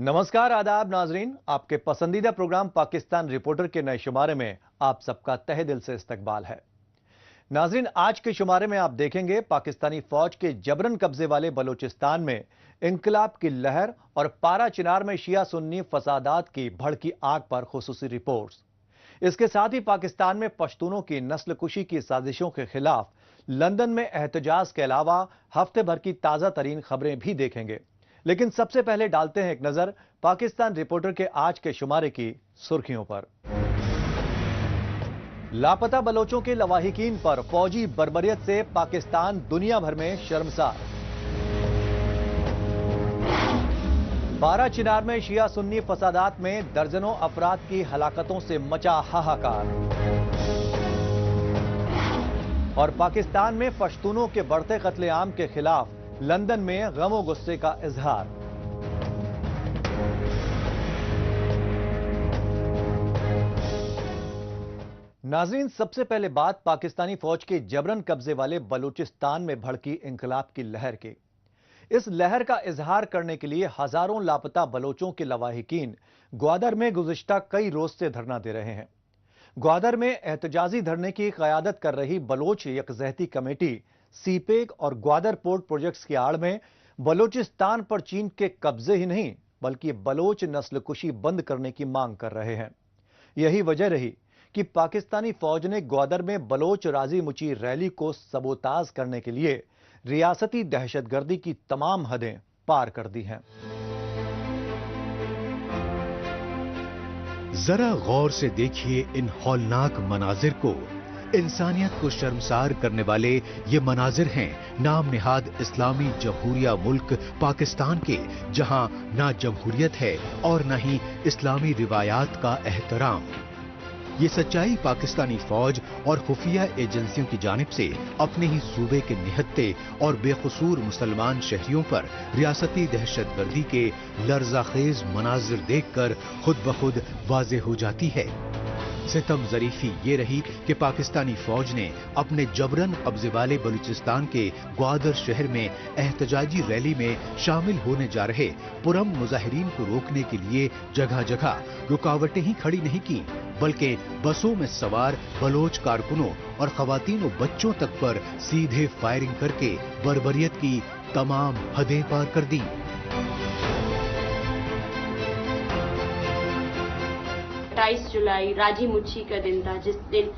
नमस्कार आदाब नाजरीन, आपके पसंदीदा प्रोग्राम पाकिस्तान रिपोर्टर के नए शुमारे में आप सबका तहे दिल से इस्तकबाल है। नाजरीन, आज के शुमारे में आप देखेंगे पाकिस्तानी फौज के जबरन कब्जे वाले बलूचिस्तान में इंकलाब की लहर और पारा चिनार में शिया सुन्नी फसादात की भड़की आग पर खुसूसी रिपोर्ट्स। इसके साथ ही पाकिस्तान में पश्तूनों की नस्ल कुशी की साजिशों के खिलाफ लंदन में एहतजाज के अलावा हफ्ते भर की ताजा तरीन खबरें भी देखेंगे। लेकिन सबसे पहले डालते हैं एक नजर पाकिस्तान रिपोर्टर के आज के शुमारे की सुर्खियों पर। लापता बलोचों के लवाहिकीन पर फौजी बर्बरियत से पाकिस्तान दुनिया भर में शर्मसार। पारा चिनार में शिया सुन्नी फसादात में दर्जनों अफराद की हलाकतों से मचा हाहाकार। और पाकिस्तान में पश्तूनों के बढ़ते कत्लेआम के खिलाफ लंदन में गमो गुस्से का इजहार। नाज़रीन, सबसे पहले बात पाकिस्तानी फौज के जबरन कब्जे वाले बलूचिस्तान में भड़की इंकलाब की लहर की। इस लहर का इजहार करने के लिए हजारों लापता बलोचों के लवाहिकीन ग्वादर में गुज़िश्ता कई रोज से धरना दे रहे हैं। ग्वादर में एहतजाजी धरने की क़यादत कर रही बलोच यकजहती कमेटी सीपेक और ग्वादर पोर्ट प्रोजेक्ट्स की आड़ में बलूचिस्तान पर चीन के कब्जे ही नहीं बल्कि बलोच नस्ल कुशी बंद करने की मांग कर रहे हैं। यही वजह रही कि पाकिस्तानी फौज ने ग्वादर में बलोच राजी मुची रैली को सबोताज करने के लिए रियासती दहशतगर्दी की तमाम हदें पार कर दी हैं। जरा गौर से देखिए इन हौलनाक मनाजिर को। इंसानियत को शर्मसार करने वाले ये मनाजिर हैं नाम निहाद इस्लामी जमहूरिया मुल्क पाकिस्तान के, जहां ना जमहूरियत है और न ही इस्लामी रिवायात का एहतराम। ये सच्चाई पाकिस्तानी फौज और खुफिया एजेंसियों की जानिब से अपने ही सूबे के निहत्ते और बेकसूर मुसलमान शहरियों पर रियासती दहशतगर्दी के लर्जाखेज मनाजिर देखकर खुद ब खुद वाज़ेह हो जाती है। सितम ज़रीफी ये रही कि पाकिस्तानी फौज ने अपने जबरन कब्जे वाले बलूचिस्तान के ग्वादर शहर में एहतजाजी रैली में शामिल होने जा रहे पुरम मुजाहिरीन को रोकने के लिए जगह जगह रुकावटें ही खड़ी नहीं की, बल्कि बसों में सवार बलोच कारकुनों और खवातीन और बच्चों तक पर सीधे फायरिंग करके बर्बरियत की तमाम हदें पार कर दी। जुलाई राजी मुच्छी का दिन था, जिस दिन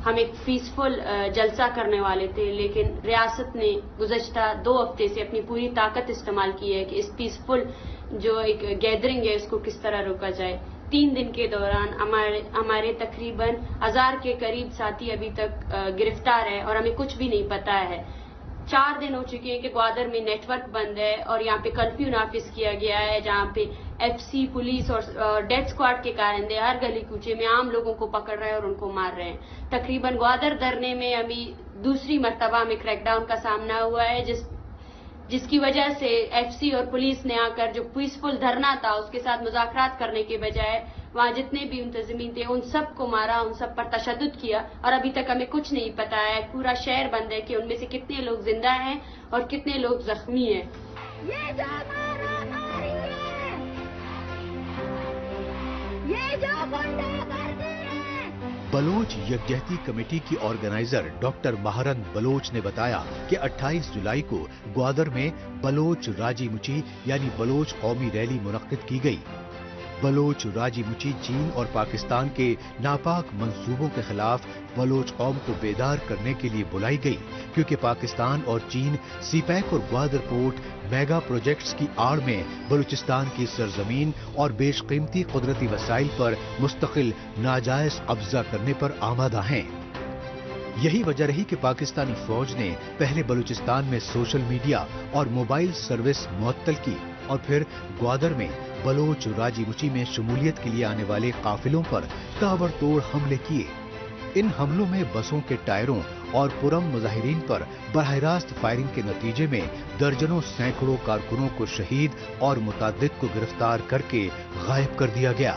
हम एक पीसफुल जलसा करने वाले थे, लेकिन रियासत ने गुज़श्ता 2 हफ्ते से अपनी पूरी ताकत इस्तेमाल की है कि इस पीसफुल जो एक गैदरिंग है इसको किस तरह रोका जाए। 3 दिन के दौरान हमारे तकरीबन 1000 के करीब साथी अभी तक गिरफ्तार है और हमें कुछ भी नहीं पता है। 4 दिन हो चुके हैं कि ग्वादर में नेटवर्क बंद है और यहाँ पे कर्फ्यू नाफिज किया गया है, जहाँ पे एफसी पुलिस और डेथ स्क्वाड के कारिंदे हर गली कूचे में आम लोगों को पकड़ रहे हैं और उनको मार रहे हैं। तकरीबन ग्वादर धरने में अभी दूसरी मर्तबा में क्रैकडाउन का सामना हुआ है, जिसकी वजह से एफसी और पुलिस ने आकर जो पीसफुल धरना था उसके साथ मुज़ाकरात करने के बजाय वहाँ जितने भी मुंतज़िमीन थे उन सब को मारा, उन सब पर तशद्दुद किया और अभी तक हमें कुछ नहीं पता है। पूरा शहर बंद है कि उनमें से कितने लोग जिंदा हैं और कितने लोग जख्मी हैं। ये जो मारा-मारी है, ये जो गुंडागर्दी है। बलोच यकजहती कमेटी की ऑर्गेनाइजर डॉक्टर महारन बलोच ने बताया कि 28 जुलाई को ग्वादर में बलोच राजी मुची यानी बलोच कौमी रैली मुनक्किद की गई। बलोच राजी मुची चीन और पाकिस्तान के नापाक मंसूबों के खिलाफ बलोच कौम को बेदार करने के लिए बुलाई गई, क्योंकि पाकिस्तान और चीन सीपैक और ग्वादर पोर्ट मेगा प्रोजेक्ट्स की आड़ में बलूचिस्तान की सरजमीन और बेशकीमती कुदरती वसाइल पर मुस्तकिल नाजायज कब्जा करने पर आमादा हैं। यही वजह रही कि पाकिस्तानी फौज ने पहले बलूचिस्तान में सोशल मीडिया और मोबाइल सर्विस मुअत्तल की और फिर ग्वादर में बलोच राजी मुची में शमूलियत के लिए आने वाले काफिलों पर ताबड़तोड़ हमले किए। इन हमलों में बसों के टायरों और पुरम मुजाहिरीन पर बराह रास्त फायरिंग के नतीजे में दर्जनों सैकड़ों कारकुनों को शहीद और मुतादिद को गिरफ्तार करके गायब कर दिया गया।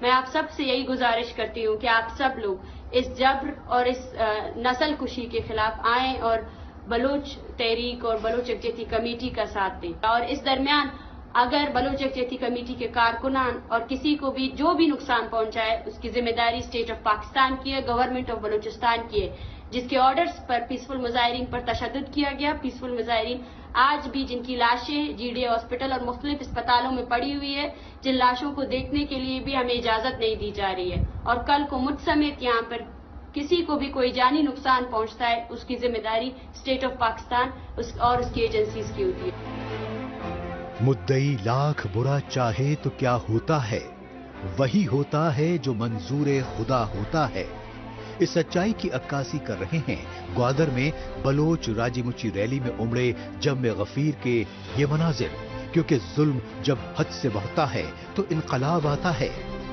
मैं आप सब से यही गुजारिश करती हूँ कि आप सब लोग اس جبر اور اس نسل کشی کے خلاف آئیں اور بلوچ تحریک اور بلوچ یکجہتی کمیٹی کا ساتھ دیں. اور اس درمیان اگر بلوچ یکجہتی کمیٹی کے کارکنان اور کسی کو بھی جو بھی نقصان پہنچائے اس کی ذمہ داری اسٹیٹ آف پاکستان کی ہے, گورنمنٹ آف بلوچستان کی ہے, جس کے آرڈرز پر پیسفل مظاہرین پر تشدد کیا گیا. پیسفل مظاہرین آج بھی جن کی لاشیں جی ڈی ہاسپٹل اور مختلف اسپتالوں میں پڑی ہوئی ہے, جن لاشوں کو دیکھنے کے لیے بھی ہمیں اجازت نہیں دی جا رہی ہے, اور کل کو مجھ سمیت یہاں پر کسی کو بھی کوئی جانی نقصان پہنچتا ہے اس کی ذمہ داری اسٹیٹ آف پاکستان اور اس کی ایجنسیز کی ہوتی ہے. مدعی لاکھ برا چاہے تو کیا ہوتا ہے, وہی ہوتا ہے جو منظور خدا ہوتا ہے. اس سچائی کی عکاسی کر رہے ہیں گوادر میں بلوچ راجی مچی ریلی میں امڑے جم غفیر کے یہ مناظر, کیونکہ ظلم جب حد سے بڑھتا ہے تو انقلاب آتا ہے.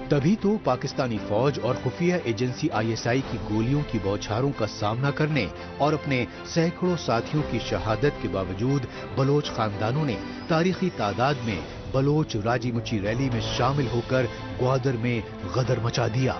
تبھی تو پاکستانی فوج اور خفیہ ایجنسی ISI کی گولیوں کی بوچھاروں کا سامنا کرنے اور اپنے سینکڑوں ساتھیوں کی شہادت کے باوجود بلوچ خاندانوں نے تاریخی تعداد میں بلوچ راجی مچی ریلی میں شامل ہو کر گوادر میں غدر مچا دیا.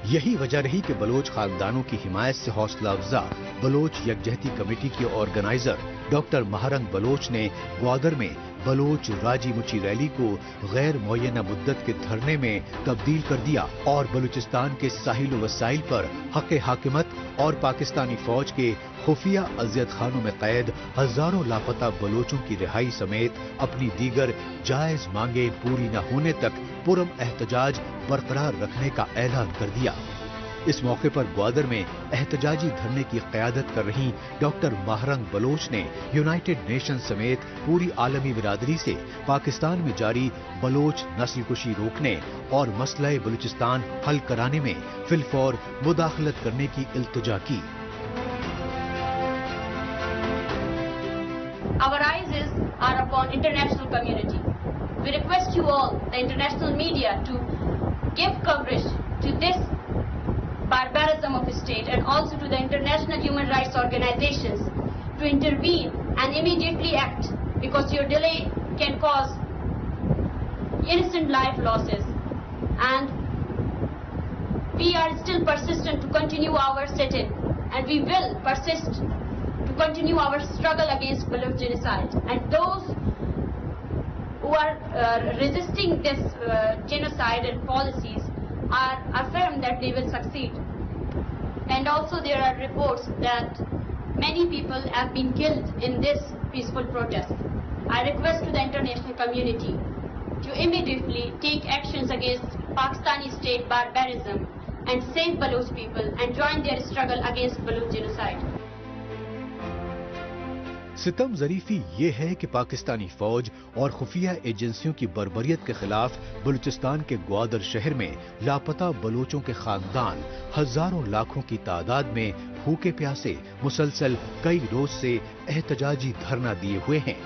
یہی وجہ رہی کہ بلوچ خاندانوں کی حمایت سے حوصلہ افزا بلوچ یکجہتی کمیٹی کے آرگنائزر ڈاکٹر مہرنگ بلوچ نے گوادر میں بلوچ راجی مچی ریلی کو غیر معینہ مدت کے دھرنے میں تبدیل کر دیا اور بلوچستان کے ساحل و وسائل پر حق حاکمت اور پاکستانی فوج کے خفیہ اذیت خانوں میں قید ہزاروں لاپتہ بلوچوں کی رہائی سمیت اپنی دیگر جائز مانگیں پوری نہ ہونے تک پرم احتجاج برقرار رکھنے کا اعلان کر دیا. اس موقع پر گوادر میں احتجاجی دھرنے کی قیادت کر رہی ڈاکٹر مہرنگ بلوچ نے یونائٹڈ نیشن سمیت پوری عالمی برادری سے پاکستان میں جاری بلوچ نسل کشی روکنے اور مسئلہ بلوچستان حل کرانے میں فی الفور مداخلت کرنے کی التجا کی. Our eyes are upon international community. We request you all, the international media, to give coverage to this barbarism of the state and also to the international human rights organizations to intervene and immediately act, because your delay can cause innocent life losses, and we are still persistent to continue our sit-in, and we will persist to continue our struggle against Baloch genocide, and those who are resisting this genocide and policies are affirmed that they will succeed. And also there are reports that many people have been killed in this peaceful protest. I request to the international community to immediately take actions against Pakistani state barbarism and save Baloch people and join their struggle against Baloch genocide. ستم ظریفی یہ ہے کہ پاکستانی فوج اور خفیہ ایجنسیوں کی بربریت کے خلاف بلوچستان کے گوادر شہر میں لاپتہ بلوچوں کے خاندان ہزاروں لاکھوں کی تعداد میں بھوکے پیاسے مسلسل کئی روز سے احتجاجی دھرنا دیے ہوئے ہیں.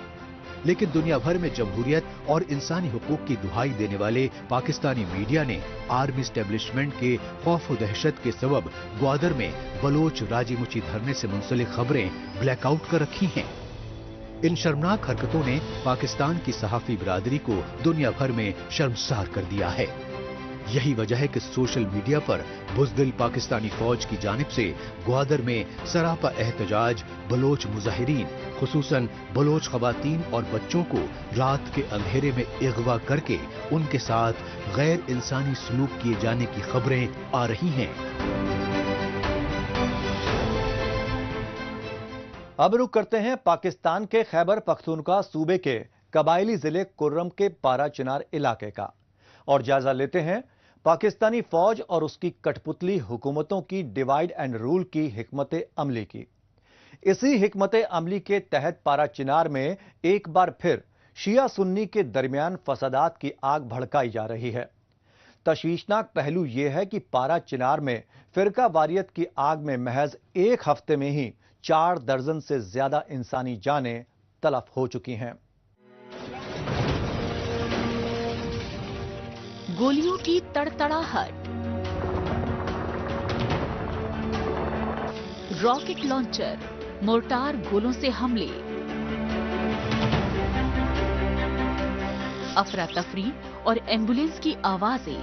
لیکن دنیا بھر میں جمہوریت اور انسانی حقوق کی دہائی دینے والے پاکستانی میڈیا نے آرمی اسٹیبلشمنٹ کے خوف و دہشت کے سبب گوادر میں بلوچ راجی مچی دھرنے سے منسلک خبریں بلیک آؤٹ کر رکھی ہیں. ان شرمناک حرکتوں نے پاکستان کی صحافی برادری کو دنیا بھر میں شرمسار کر دیا ہے. یہی وجہ ہے کہ سوشل میڈیا پر بزدل پاکستانی فوج کی جانب سے گوادر میں سراپا احتجاج بلوچ مظاہرین خصوصاً بلوچ خواتین اور بچوں کو رات کے اندھیرے میں اغوا کر کے ان کے ساتھ غیر انسانی سلوک کیے جانے کی خبریں آ رہی ہیں. اب رخ کرتے ہیں پاکستان کے خیبر پختونخوا صوبے کے قبائلی ضلع کرم کے پارا چنار علاقے کا اور جائزہ لیتے ہیں پاکستانی فوج اور اس کی کٹ پتلی حکومتوں کی ڈیوائیڈ اینڈ رول کی حکمت عملی کی. اسی حکمت عملی کے تحت پارا چنار میں ایک بار پھر شیعہ سنی کے درمیان فسادات کی آگ بھڑکائی جا رہی ہے. تشویشناک پہلو یہ ہے کہ پارا چنار میں فرقہ واریت کی آگ میں محض ایک ہفتے میں ہی 4 درجن سے زیادہ انسانی جانیں تلف ہو چکی ہیں. گولیوں کی تڑتڑاہٹ، راکٹ لانچر، مورٹار گولوں سے حملے، افراتفری اور ایمبولینس کی آوازیں.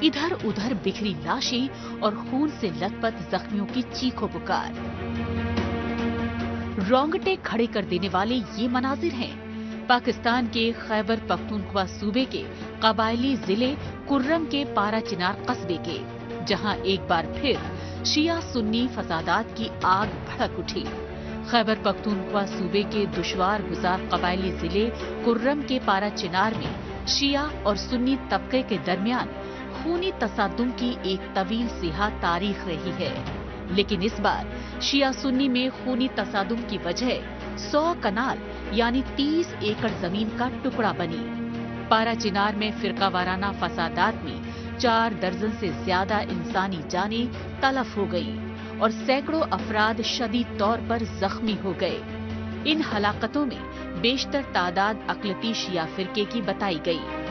इधर उधर बिखरी लाशें और खून से लथपथ जख्मियों की चीखों पुकार। रोंगटे खड़े कर देने वाले ये मनाजिर हैं पाकिस्तान के खैबर पख्तूनख्वा सूबे के कबायली जिले कुर्रम के पारा चिनार कस्बे के, जहां एक बार फिर शिया सुन्नी फसादात की आग भड़क उठी। खैबर पख्तूनख्वा सूबे के दुश्वार गुजार कबायली जिले कुर्रम के पारा चिनार में शिया और सुन्नी तबके के दरमियान खूनी तसादुम की एक तवील सिहा तारीख रही है, लेकिन इस बार शिया सुन्नी में खूनी तसादुम की वजह 100 कनाल यानी 30 एकड़ जमीन का टुकड़ा बनी। पारा चिनार में फिरकावाराना फसादात में 4 दर्जन से ज्यादा इंसानी जानें तलफ हो गई और सैकड़ों अफराद शदीद तौर पर जख्मी हो गए। इन हलाकतों में बेशतर तादाद अक़लियती शिया फिरके की बताई गई।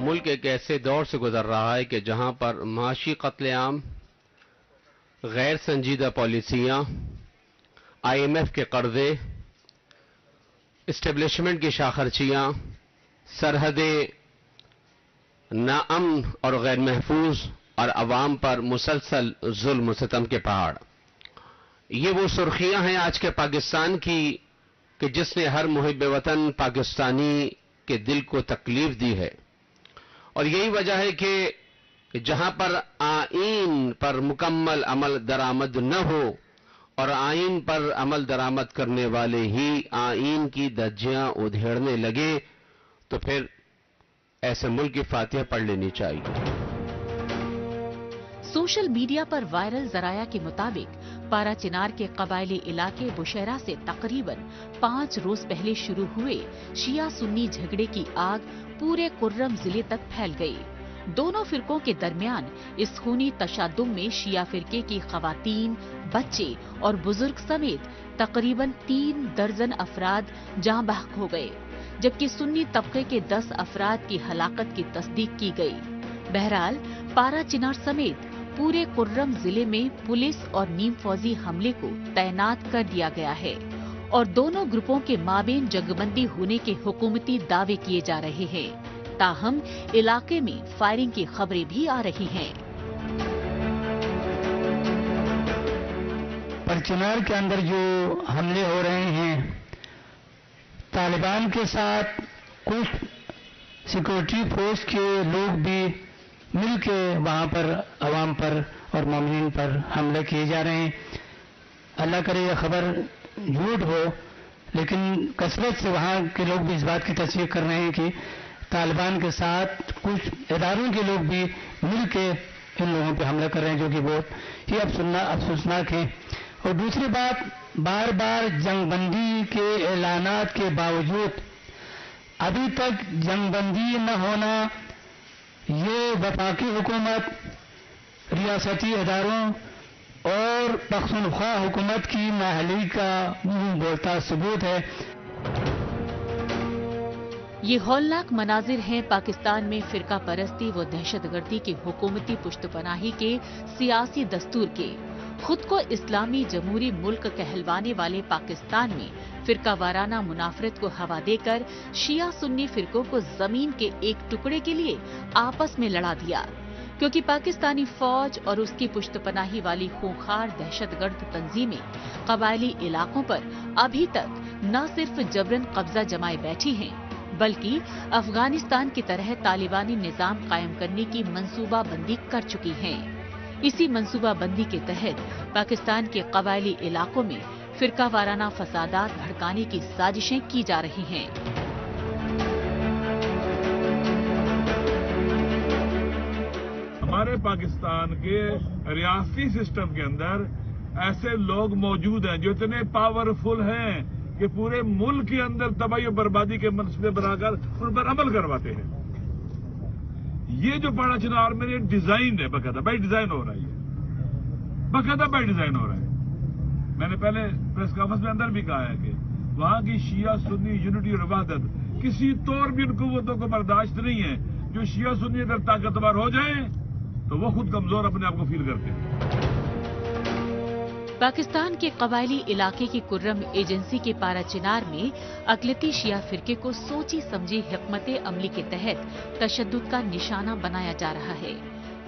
मुल्क एक ऐसे दौर से गुजर रहा है कि जहां पर माशी कत्लेआम, गैर संजीदा पॉलिसियां, IMF के कर्जे, इस्टेब्लिशमेंट की शाखर्चियां, सरहदें नाअमन और गैर महफूज और अवाम पर मुसलसल जुल्म सितम के पहाड़, ये वो सुर्खियां हैं आज के पाकिस्तान की कि जिसने हर मुहिब वतन पाकिस्तानी के दिल को तकलीफ दी है। और यही वजह है कि जहां पर आईन पर मुकम्मल अमल दरामद न हो और आईन पर अमल दरामद करने वाले ही आईन की धज्जियां उधेड़ने लगे तो फिर ऐसे मुल्क की फातिहा पढ़ लेनी चाहिए। सोशल मीडिया पर वायरल जराया के मुताबिक पारा चिनार के कबायली इलाके बुशैरा से तकरीबन 5 रोज पहले शुरू हुए शिया सुन्नी झगड़े की आग पूरे कुर्रम जिले तक फैल गई। दोनों फिरकों के दरमियान इस खूनी तशादुम में शिया फिरके की खवातीन, बच्चे और बुजुर्ग समेत तकरीबन 3 दर्जन अफराद जाँ बहक हो गए, जबकि सुन्नी तबके के 10 अफराद की हलाकत की तस्दीक की गई। बहरहाल पारा चिनार समेत पूरे कुर्रम जिले में पुलिस और नीम फौजी हमले को तैनात कर दिया गया है और दोनों ग्रुपों के माबेन जंगबंदी होने के हुकूमती दावे किए जा रहे हैं। ताहम इलाके में फायरिंग की खबरें भी आ रही हैं। पर चिनार के अंदर जो हमले हो रहे हैं, तालिबान के साथ कुछ सिक्योरिटी फोर्स के लोग भी मिलके वहां पर अवाम पर और मोमिनीन पर हमले किए जा रहे हैं। अल्लाह करे यह खबर झूठ हो, लेकिन कसरत से वहां के लोग भी इस बात की तस्दीक कर रहे हैं कि तालिबान के साथ कुछ इदारों के लोग भी मिलके इन लोगों पे हमला कर रहे हैं, जो कि बहुत ही अफसोसनाक है। और दूसरी बात, बार बार जंगबंदी के ऐलानात के बावजूद अभी तक जंगबंदी न होना, ये वफाकी हुकूमत, रियासती इदारों और पख्तूनख्वा हुकूमत की नाअहली का मुंह बोलता सबूत है। ये हौलनाक मनाजिर हैं पाकिस्तान में फिरका परस्ती व दहशतगर्दी की हुकूमती पुश्तपनाही के सियासी दस्तूर के। खुद को इस्लामी जमहूरी मुल्क कहलवाने वाले पाकिस्तान में फिरका वाराना मुनाफरत को हवा देकर शिया सुन्नी फिरकों को जमीन के एक टुकड़े के लिए आपस में लड़ा दिया, क्योंकि पाकिस्तानी फौज और उसकी पुश्तपनाही वाली खूंखार दहशतगर्द तंजीमें कबायली इलाकों पर अभी तक न सिर्फ जबरन कब्जा जमाए बैठी हैं, बल्कि अफगानिस्तान की तरह तालिबानी निजाम कायम करने की मंसूबा बंदी कर चुकी हैं। इसी मंसूबा बंदी के तहत पाकिस्तान के कबायली इलाकों में फिरका वाराना फसादात भड़काने की साजिशें की जा रही हैं। हमारे पाकिस्तान के रियासती सिस्टम के अंदर ऐसे लोग मौजूद हैं जो इतने पावरफुल हैं कि पूरे मुल्क के अंदर तबाही और बर्बादी के मंसूबे बनाकर उन पर अमल करवाते हैं। ये जो पारा चिनार में ये डिजाइन है, बकायदा बाई डिजाइन हो रहा है, बकायदा बाई डिजाइन हो रहा है। मैंने पहले प्रेस कॉन्फ्रेंस में अंदर भी कहा है कि वहां की शिया सुन्नी यूनिटी और वहदत किसी तौर भी उन कुव्वतों को बर्दाश्त नहीं है। जो शिया सुन्नी अगर ताकतवर हो जाए तो वो खुद कमजोर अपने आप को फील करते हैं। पाकिस्तान के कबायली इलाके की कुर्रम एजेंसी के पारा चिनार में अकलियती शिया फिरके को सोची समझी हिकमत अमली के तहत तशद्दुद का निशाना बनाया जा रहा है।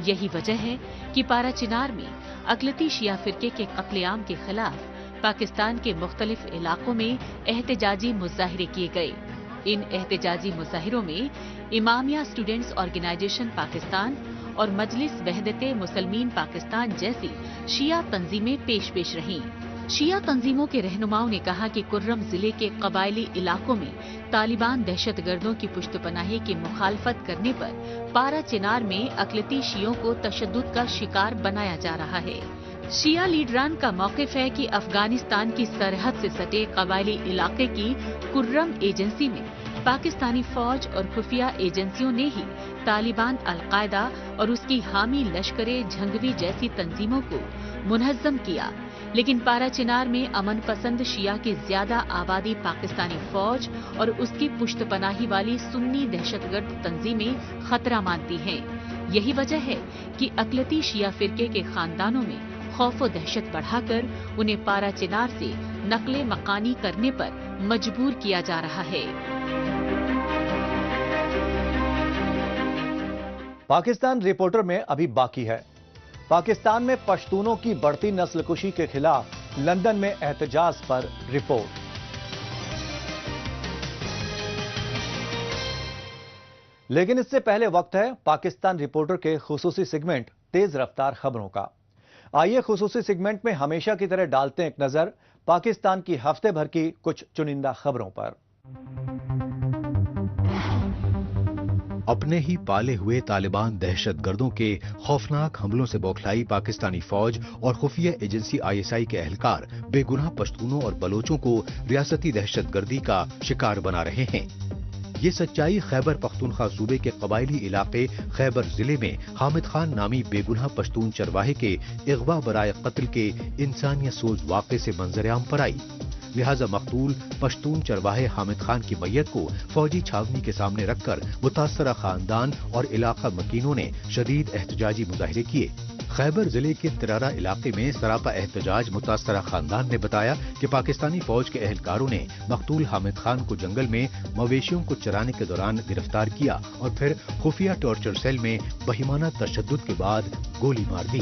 यही वजह है कि पारा चिनार में अकलियती शिया फिरके के कत्लेआम के खिलाफ पाकिस्तान के मुख्तलिफ इलाकों में एहतजाजी मुजाहिरे किए गए। इन एहतजाजी मुजाहिरों में इमामिया स्टूडेंट्स ऑर्गेनाइजेशन पाकिस्तान और मजलिस वहदते मुसलमीन पाकिस्तान जैसी शिया तंजीमें पेश रहीं। शिया तंजीमों के रहनुमाओं ने कहा कि कुर्रम जिले के कबायली इलाकों में तालिबान दहशतगर्दों की पुश्तपनाही की मुखालफत करने पर पारा चिनार में अकलियती शियों को तशद्दुद का शिकार बनाया जा रहा है। शिया लीडरान का मौक़िफ़ है कि अफगानिस्तान की सरहद से सटे कबायली इलाके की कुर्रम एजेंसी में पाकिस्तानी फौज और खुफिया एजेंसियों ने ही तालिबान, अल-कायदा और उसकी हामी लश्करे झंगवी जैसी तंजीमों को मुनज़्ज़म किया। लेकिन पारा चिनार में अमन पसंद शिया की ज्यादा आबादी पाकिस्तानी फौज और उसकी पुश्तपनाही वाली सुन्नी दहशतगर्द तंजीमें खतरा मानती हैं। यही वजह है कि अकलियती शिया फिरके के खानदानों में खौफ व दहशत बढ़ाकर उन्हें पारा चिनार से नकले मकानी करने पर मजबूर किया जा रहा है। पाकिस्तान रिपोर्टर में अभी बाकी है। पाकिस्तान में पश्तूनों की बढ़ती नस्लकुशी के खिलाफ लंदन में एहतजाज पर रिपोर्ट। लेकिन इससे पहले वक्त है पाकिस्तान रिपोर्टर के खुसूसी सेगमेंट तेज रफ्तार खबरों का। आइए खुसूसी सेगमेंट में हमेशा की तरह डालते हैं एक नजर पाकिस्तान की हफ्ते भर की कुछ चुनिंदा खबरों पर। अपने ही पाले हुए तालिबान दहशतगर्दों के खौफनाक हमलों से बौखलाई पाकिस्तानी फौज और खुफिया एजेंसी आईएसआई के एहलकार बेगुनाह पश्तूनों और बलोचों को रियासती दहशतगर्दी का शिकार बना रहे हैं। ये सच्चाई खैबर पख्तूनख्वा सूबे के कबायली इलाके खैबर जिले में हामिद खान नामी बेगुनाह पश्तून चरवाहे के अगवा बराए कत्ल के इंसानियत सोज वाक़े से मंजर-ए-आम पर आई। लिहाजा मकतूल पश्तून चरवाहे हामिद खान की मैयत को फौजी छावनी के सामने रखकर मुतासरा खानदान और इलाका मकीनों ने शदीद एहतजाजी मुजाहिरे किए। खैबर जिले के तिरारा इलाके में सरापा एहतजाज मुतासरा खानदान ने बताया कि पाकिस्तानी फौज के एहलकारों ने मकतूल हामिद खान को जंगल में मवेशियों को चराने के दौरान गिरफ्तार किया और फिर खुफिया टॉर्चर सेल में बहिमाना तशद्दुद के बाद गोली मार दी।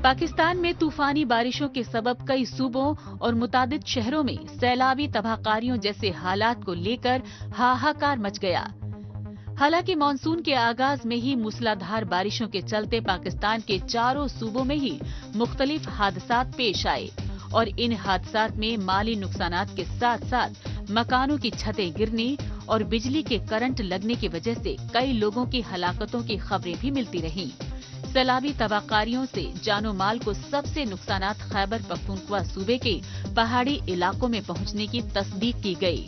पाकिस्तान में तूफानी बारिशों के सबब कई सूबों और मुतादिद शहरों में सैलाबी तबाहकारियों जैसे हालात को लेकर हाहाकार मच गया। हालांकि मानसून के आगाज में ही मूसलाधार बारिशों के चलते पाकिस्तान के चारों सूबों में ही मुख्तलिफ हादसात पेश आए और इन हादसात में माली नुकसानात के साथ साथ मकानों की छतें गिरने और बिजली के करंट लगने की वजह से कई लोगों की हलाकतों की खबरें भी मिलती रहीं। सैलाबी तबाहकारियों से जानो माल को सबसे नुकसानात खैबर पख्तूनख्वा सूबे के पहाड़ी इलाकों में पहुंचने की तस्दीक की गई।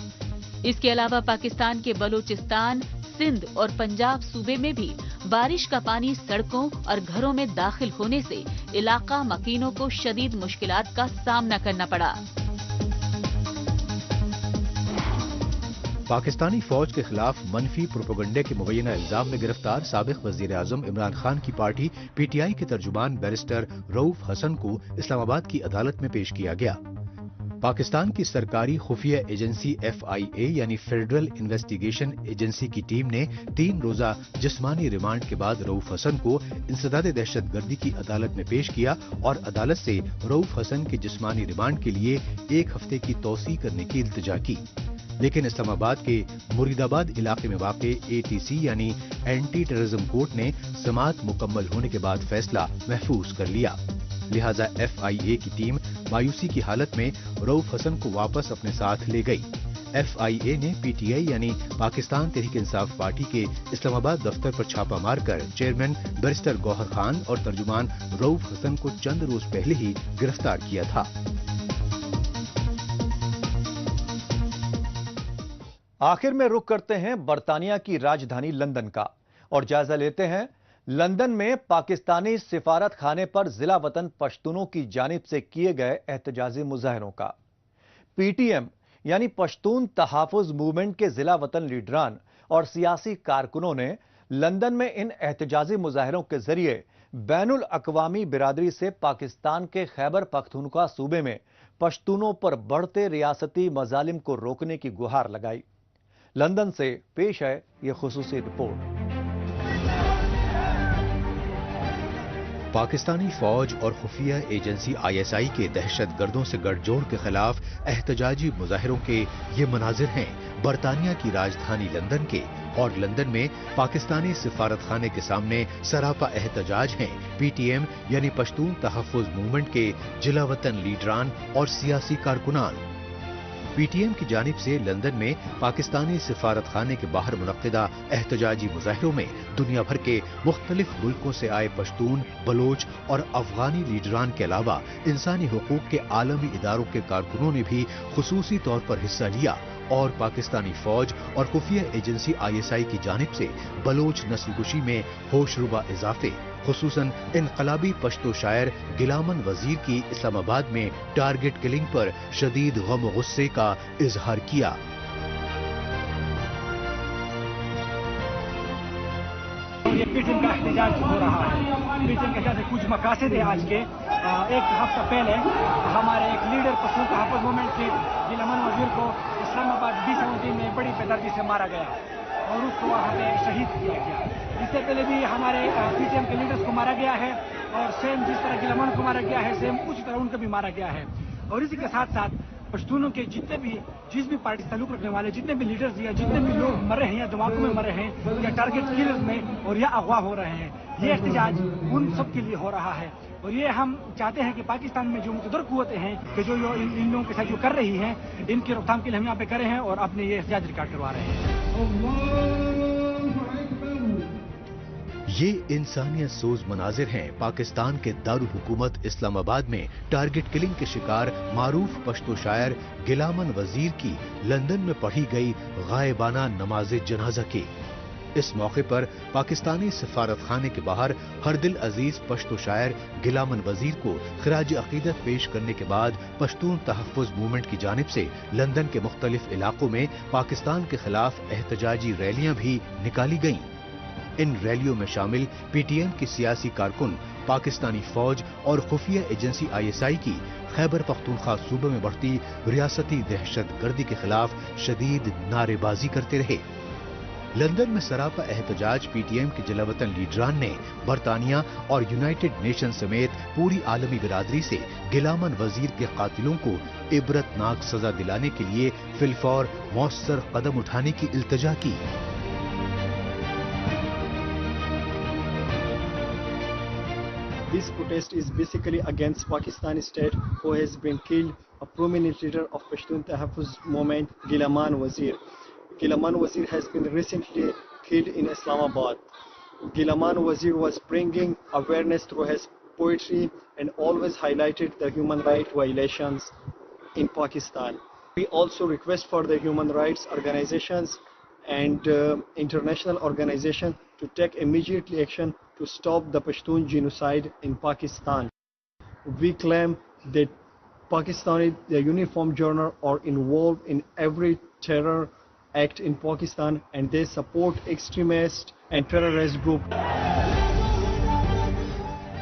इसके अलावा पाकिस्तान के बलूचिस्तान, सिंध और पंजाब सूबे में भी बारिश का पानी सड़कों और घरों में दाखिल होने से इलाका मकीनों को शदीद मुश्किलात का सामना करना पड़ा। पाकिस्तानी फौज के खिलाफ मनफी प्रोपेगेंडे के मुबैना इल्जाम में गिरफ्तार साबिक वजीर आजम इमरान खान की पार्टी पीटीआई के तर्जुमान बैरिस्टर रऊफ हसन को इस्लामाबाद की अदालत में पेश किया गया। पाकिस्तान की सरकारी खुफिया एजेंसी FIA यानी फेडरल इन्वेस्टिगेशन एजेंसी की टीम ने 3 रोजा जिस्मानी रिमांड के बाद रऊफ हसन को इंसदाद दहशतगर्दी की अदालत में पेश किया और अदालत से रऊफ हसन के जिस्मानी रिमांड के लिए 1 हफ्ते की तौसी करने की इल्तिजा की। लेकिन इस्लामाबाद के मुरीदाबाद इलाके में वाक़े ATC यानी एंटी टेररिज्म कोर्ट ने समाअत मुकम्मल होने के बाद फैसला महफूज कर लिया। लिहाजा FIA की टीम मायूसी की हालत में रऊफ हसन को वापस अपने साथ ले गई। FIA ने PTI यानी पाकिस्तान तहरीक इंसाफ पार्टी के इस्लामाबाद दफ्तर पर छापा मारकर चेयरमैन बैरिस्टर गौहर खान और तर्जुमान रऊफ हसन को चंद रोज पहले ही गिरफ्तार किया था। आखिर में रुख करते हैं बरतानिया की राजधानी लंदन का और जायजा लेते हैं लंदन में पाकिस्तानी सिफारत खाने पर जिला वतन पश्तूनों की जानिब से किए गए एहतजाजी मुजाहिरों का। PTM यानी पश्तून तहाफुज मूवमेंट के जिला वतन लीडरान और सियासी कारकुनों ने लंदन में इन एहतजाजी मुजाहिरों के जरिए बैनुल अक़वामी बिरादरी से पाकिस्तान के खैबर पख्तूनख्वा सूबे में पश्तूनों पर बढ़ते रियासती मजालिम को रोकने की गुहार लगाई। लंदन से पेश है यह खुसूसी रिपोर्ट। पाकिस्तानी फौज और खुफिया एजेंसी ISI के दहशतगर्दों से गठजोड़ के खिलाफ एहतजाजी मुजाहिरों के ये मनाजिर हैं बरतानिया की राजधानी लंदन के, और लंदन में पाकिस्तानी सिफारत खाने के सामने सरापा एहतजाज हैं PTM यानी पश्तून तहफ़्फ़ुज़ मूवमेंट के जिला वतन लीडरान और सियासी कारकुनान। PTM की जानिब से लंदन में पाकिस्तानी सिफारत खाने के बाहर मुनक्किदा एहतजाजी मुजाहिरों में दुनिया भर के मुख्तलिफ मुल्कों से आए पश्तून, बलोच और अफगानी लीडरान के अलावा इंसानी हुकूक के आलमी इदारों के कारकुनों ने भी खुसूसी तौर पर हिस्सा लिया, और पाकिस्तानी फौज और खुफिया एजेंसी ISI की जानिब से बलोच नस्लकुशी में होशरुबा इजाफे, खुसूसन इनकलाबी पश्तो शायर गिलामन वजीर की इस्लामाबाद में टारगेट किलिंग पर शदीद गम और गुस्से का इजहार किया। ये PTM का एहतजाज हो रहा है। PTM के जैसे कुछ मकासद है आज के। एक हफ्ता पहले हमारे एक लीडर पश्तून तहफ़्फ़ुज़ मूवमेंट के गिलामन वजीर को इस्लामाबाद B-17 में बड़ी बेदर्दी से मारा गया और उसको वहाँ पे शहीद किया गया। इससे पहले भी हमारे PTM के लीडर्स को मारा गया है, और सेम जिस तरह गिलामन को मारा गया है सेम उसी तरह उनको भी मारा गया है। और इसी के साथ साथ पश्तूनों के जितने भी जिस भी पार्टी से ताल्लुक रखने वाले जितने भी लीडर्स या जितने भी लोग मरे हैं या धमाकों में मरे हैं या टारगेट किलर्स में और या अगवा हो रहे हैं, ये एहतजाज उन सब के लिए हो रहा है। और ये हम चाहते हैं कि पाकिस्तान में जो मुतदर कुव्वतें हैं कि जो इन लोगों के साथ जो कर रही हैं, इनकी रोकथाम के लिए हम यहाँ पे करे हैं और अपने ये एहतजाज रिकॉर्ड करवा रहे हैं। ये इंसानियत सोज मनाजिर हैं पाकिस्तान के दारुल हुकूमत इस्लामाबाद में टारगेट किलिंग के शिकार मारूफ पश्तो शायर गिलामन वजीर की लंदन में पढ़ी गई गायबाना नमाज जनाजा के। इस मौके पर पाकिस्तानी सिफारत खाने के बाहर हर दिल अजीज पश्तो शायर गिलामन वजीर को खिराज अकीदत पेश करने के बाद पश्तून तहफ़्फ़ुज़ मूवमेंट की जानिब से लंदन के मुख्तलिफ इलाकों में पाकिस्तान के खिलाफ एहतजाजी रैलियां भी निकाली गईं। इन रैलियों में शामिल PTM की सियासी कारकुन पाकिस्तानी फौज और खुफिया एजेंसी ISI की खैबर पख्तूनख्वा सूबे में बढ़ती रियासती दहशतगर्दी के खिलाफ शदीद नारेबाजी करते रहे। लंदन में सरापा एहतजाज PTM के जलावतन लीडरान ने बरतानिया और यूनाइटेड नेशन समेत पूरी आलमी बिरादरी से गिलामन वजीर के कातिलों को इबरतनाक सजा दिलाने के लिए फिलफौर मौसर कदम उठाने की इल्तजा की। This protest is basically against Pakistani state who has been killed a prominent leader of Pashtun Tahaffuz movement, Gilaman Wazir. Gilaman Wazir has been recently killed in Islamabad. Gilaman Wazir was bringing awareness through his poetry and always highlighted the human rights violations in Pakistan. We also request for the human rights organizations and international organizations to take immediate action to stop the Pashtun genocide in Pakistan. We claim that Pakistani, the uniformed journalists are involved in every terror act in Pakistan and they support extremist and terrorist group.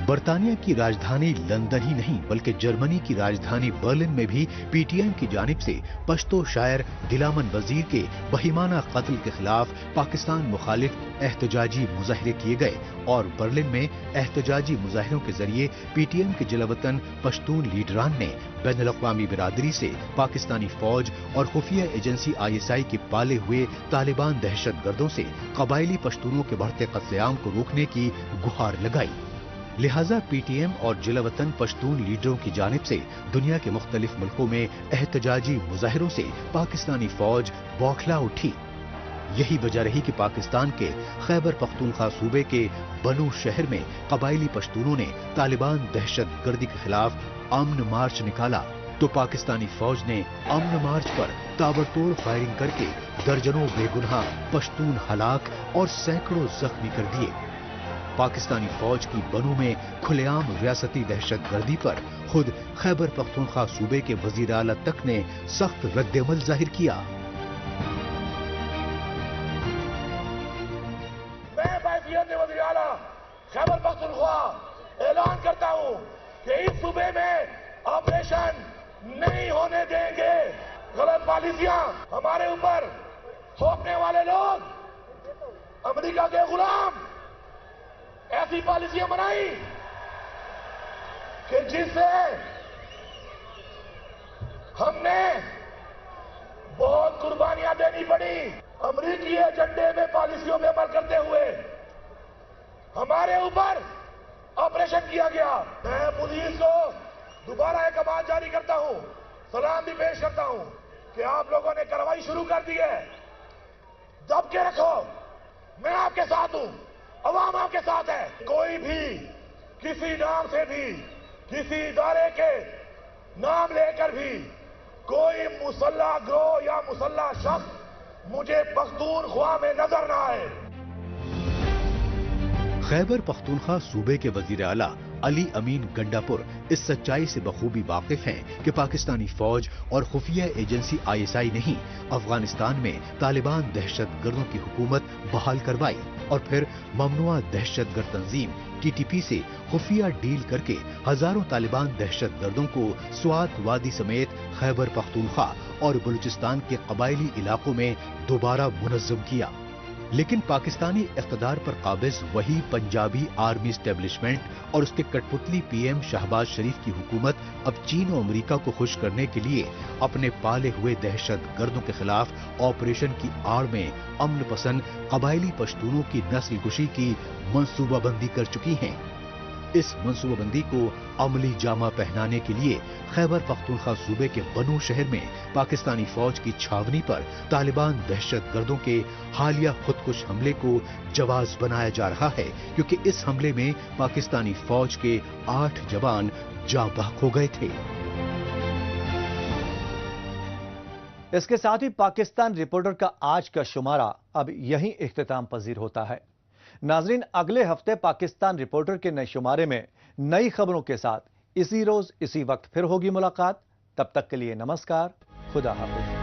बरतानिया की राजधानी London ही नहीं बल्कि Germany की राजधानी Berlin में भी PTM की जानिब से पश्तो शायर गिलामन वजीर के बहिमाना कत्ल के खिलाफ पाकिस्तान मुखालिफ एहतजाजी मुजाहिरे किए गए, और बर्लिन में एहतजाजी मुजाहिरों के जरिए PTM के जलावतन पश्तून लीडरान ने बैनुल अक़वामी बिरादरी से पाकिस्तानी फौज और खुफिया एजेंसी ISI के पाले हुए तालिबान दहशतगर्दों से कबायली पश्तूनों के बढ़ते कत्लेआम को रोकने की गुहार लगाई। लिहाजा PTM और जिलावतन पश्तून लीडरों की जानिब से दुनिया के मुख्तलिफ मुल्कों में एहतजाजी मुजाहिरों से पाकिस्तानी फौज बौखला उठी। यही वजह रही कि पाकिस्तान के खैबर पख्तूनख्वा सूबे के बलूच शहर में कबायली पश्तूनों ने तालिबान दहशतगर्दी के खिलाफ अमन मार्च निकाला, तो पाकिस्तानी फौज ने अमन मार्च पर ताबड़तोड़ फायरिंग करके दर्जनों बेगुनाह पश्तून हलाक और सैकड़ों जख्मी कर दिए। पाकिस्तानी फौज की बनू में खुलेआम रियासती दहशतगर्दी पर खुद खैबर पख्तूनख्वा सूबे के वजीर आला तक ने सख्त रद्दअमल जाहिर किया। मैं बायजियत वज़ीर आला खैबर पख्तूनख्वा ऐलान करता हूं कि इस सूबे में ऑपरेशन नहीं होने देंगे। गलत पॉलिसियां हमारे ऊपर थोपने वाले लोग, अमेरिका के गुलाम, ऐसी पॉलिसियां बनाई कि जिससे हमने बहुत कुर्बानियां देनी पड़ी। अमेरिकी एजेंडे में पॉलिसियों में अमल करते हुए हमारे ऊपर ऑपरेशन किया गया। मैं पुलिस को दोबारा एक आवाज जारी करता हूं, सलाम भी पेश करता हूं कि आप लोगों ने कार्रवाई शुरू कर दी है। दब के रखो, मैं आपके साथ हूं, अवाम आपके साथ है। कोई भी किसी नाम से भी, किसी इदारे के नाम लेकर भी कोई मुसल्ला ग्रोह या मुसल्ला शख्स मुझे पख्तूनख्वा में नजर ना आए। खैबर पख्तूनख्वा सूबे के वजीर आला अली अमीन गंडापुर इस सच्चाई से बखूबी वाकिफ हैं कि पाकिस्तानी फौज और खुफिया एजेंसी ISI ने ही अफगानिस्तान में तालिबान दहशतगर्दों की हुकूमत बहाल करवाई और फिर ममनुआ दहशतगर्द तंजीम TTP से खुफिया डील करके हजारों तालिबान दहशतगर्दों को स्वात वादी समेत खैबर पख्तूनख्वा और बलूचिस्तान के कबायली इलाकों में दोबारा मुनज़्ज़म किया। लेकिन पाकिस्तानी इक़्तिदार पर काबिज वही पंजाबी आर्मी एस्टेब्लिशमेंट और उसके कठपुतली PM शहबाज शरीफ की हुकूमत अब चीन और अमेरिका को खुश करने के लिए अपने पाले हुए दहशतगर्दों के खिलाफ ऑपरेशन की आड़ में अमन पसंद कबायली पश्तूनों की नस्लकुशी की मंसूबाबंदी कर चुकी हैं। इस मंसूबाबंदी को अमली जामा पहनाने के लिए खैबर पख्तूनख्वा सूबे के बनू शहर में पाकिस्तानी फौज की छावनी पर तालिबान दहशतगर्दों के हालिया खुदकुश हमले को जवाज बनाया जा रहा है, क्योंकि इस हमले में पाकिस्तानी फौज के 8 जवान जाँ बहक हो गए थे। इसके साथ ही पाकिस्तान रिपोर्टर का आज का शुमारा अब यहीं इख्तिताम पजीर होता है। नाजरीन, अगले हफ्ते पाकिस्तान रिपोर्टर के नए शुमारे में नई खबरों के साथ इसी रोज इसी वक्त फिर होगी मुलाकात। तब तक के लिए नमस्कार, खुदा हाफिज।